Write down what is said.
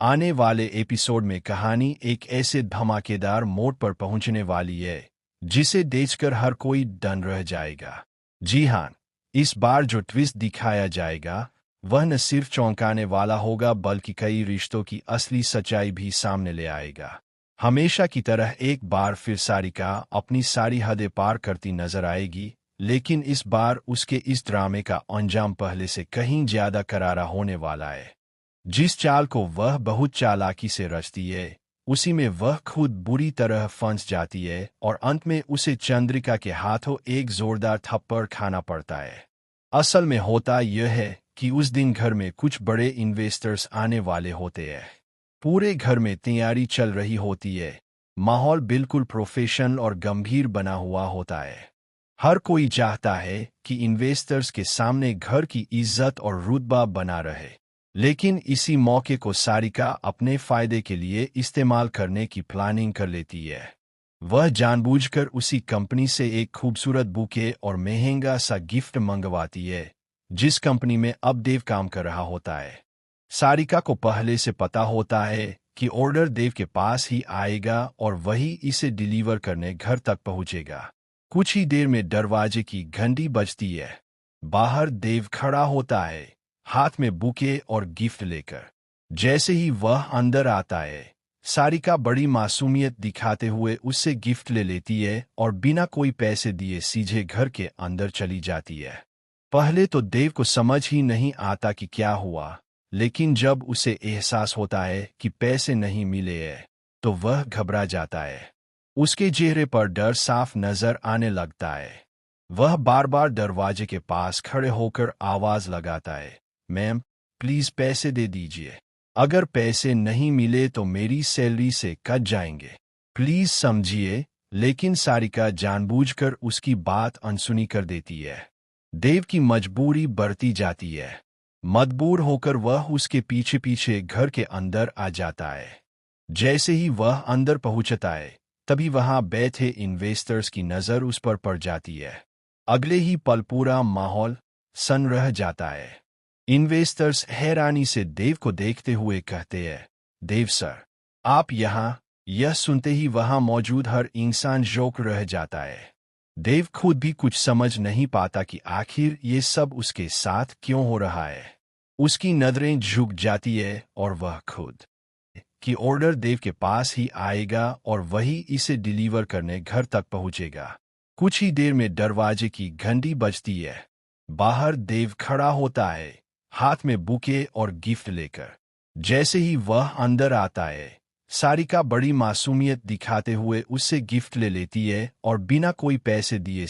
आने वाले एपिसोड में कहानी एक ऐसे धमाकेदार मोड़ पर पहुंचने वाली है जिसे देखकर हर कोई दंग रह जाएगा। जी हाँ, इस बार जो ट्विस्ट दिखाया जाएगा वह न सिर्फ चौंकाने वाला होगा बल्कि कई रिश्तों की असली सच्चाई भी सामने ले आएगा। हमेशा की तरह एक बार फिर सारिका अपनी सारी हदें पार करती नजर आएगी, लेकिन इस बार उसके इस ड्रामे का अंजाम पहले से कहीं ज्यादा करारा होने वाला है। जिस चाल को वह बहुत चालाकी से रचती है, उसी में वह खुद बुरी तरह फंस जाती है और अंत में उसे चंद्रिका के हाथों एक जोरदार थप्पड़ खाना पड़ता है। असल में होता यह है कि उस दिन घर में कुछ बड़े इन्वेस्टर्स आने वाले होते हैं। पूरे घर में तैयारी चल रही होती है, माहौल बिल्कुल प्रोफेशनल और गंभीर बना हुआ होता है। हर कोई चाहता है कि इन्वेस्टर्स के सामने घर की इज्जत और रुतबा बना रहे, लेकिन इसी मौके को सारिका अपने फायदे के लिए इस्तेमाल करने की प्लानिंग कर लेती है। वह जानबूझकर उसी कंपनी से एक खूबसूरत बुके और महंगा सा गिफ्ट मंगवाती है जिस कंपनी में अब देव काम कर रहा होता है। सारिका को पहले से पता होता है कि ऑर्डर देव के पास ही आएगा और वही इसे डिलीवर करने घर तक पहुंचेगा। कुछ ही देर में दरवाजे की घंटी बजती है। बाहर देव खड़ा होता है, हाथ में बुके और गिफ्ट लेकर। जैसे ही वह अंदर आता है, सारिका बड़ी मासूमियत दिखाते हुए उससे गिफ्ट ले लेती है और बिना कोई पैसे दिए सीधे घर के अंदर चली जाती है। पहले तो देव को समझ ही नहीं आता कि क्या हुआ, लेकिन जब उसे एहसास होता है कि पैसे नहीं मिले हैं, तो वह घबरा जाता है। उसके चेहरे पर डर साफ नजर आने लगता है। वह बार बार दरवाजे के पास खड़े होकर आवाज लगाता है, मैम प्लीज पैसे दे दीजिए। अगर पैसे नहीं मिले तो मेरी सैलरी से कट जाएंगे, प्लीज समझिए। लेकिन सारिका जानबूझकर उसकी बात अनसुनी कर देती है। देव की मजबूरी बढ़ती जाती है। मजबूर होकर वह उसके पीछे पीछे घर के अंदर आ जाता है। जैसे ही वह अंदर पहुंचता है, तभी वहां बैठे इन्वेस्टर्स की नजर उस पर पड़ जाती है। अगले ही पल पूरा माहौल सन रह जाता है। इन्वेस्टर्स हैरानी से देव को देखते हुए कहते हैं, देव सर, आप यहाँ? यह सुनते ही वहां मौजूद हर इंसान शॉक रह जाता है। देव खुद भी कुछ समझ नहीं पाता कि आखिर ये सब उसके साथ क्यों हो रहा है। उसकी नजरें झुक जाती है और वह खुद कि ऑर्डर देव के पास ही आएगा और वही इसे डिलीवर करने घर तक पहुंचेगा। कुछ ही देर में दरवाजे की घंटी बजती है। बाहर देव खड़ा होता है, हाथ में बुके और गिफ्ट लेकर। जैसे ही वह अंदर आता है, सारिका बड़ी मासूमियत दिखाते हुए उससे गिफ्ट ले लेती है और बिना कोई पैसे दिए